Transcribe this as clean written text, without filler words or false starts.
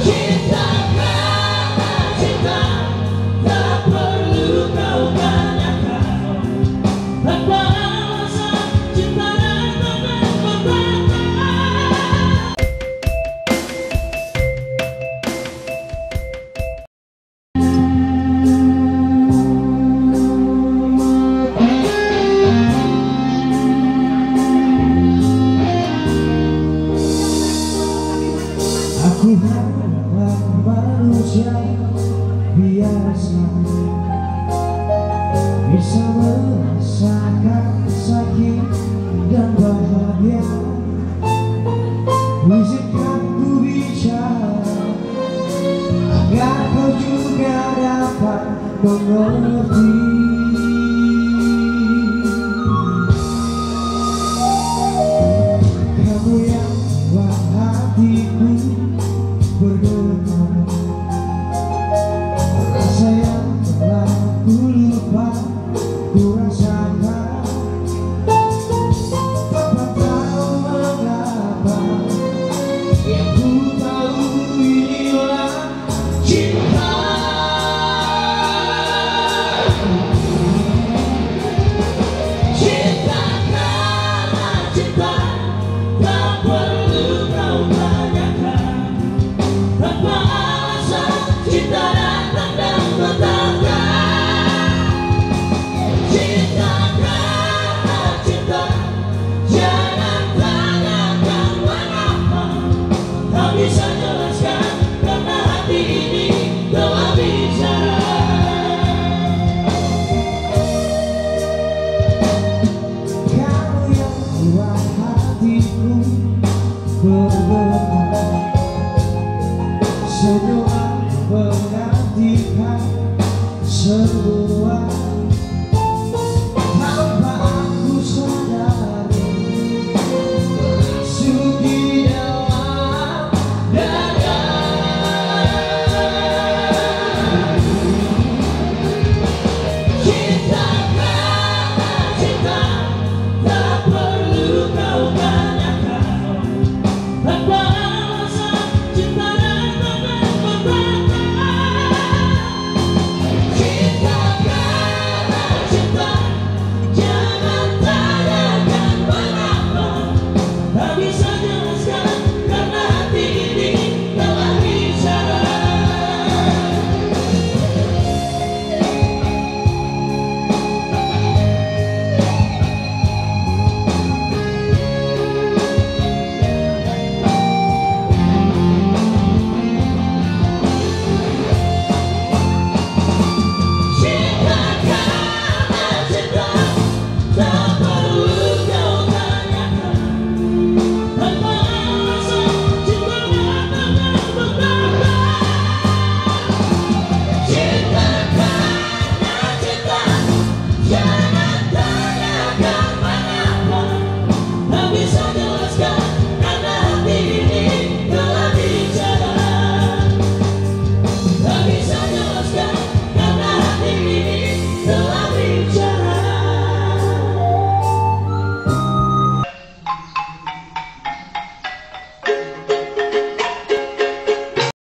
Cinta karena cinta, tak perlu kau tanyakan. Tanpa alasan cinta datang dan bertahan. Aku hanyalah manusia biasa, bisa merasakan sakit dan bahagia. Izinkan ku bicara agar kau juga dapat mengerti. Kamu yang buat hatiku bergetar, rasa yang telah ku lupa ku rasakan. Tanpa tahu mengapa, yang ku tahu inilah cinta. Cinta karena cinta, tak perlu kau tanyakan. Tanpa alasan cinta datang dan bertahan. Cinta karena cinta, jangan tanyakan mengapa. Tak bisa jelaskan karena hati ini telah bicara. Kamu yang buat hatiku bergetar, senyuman menggantikan semua.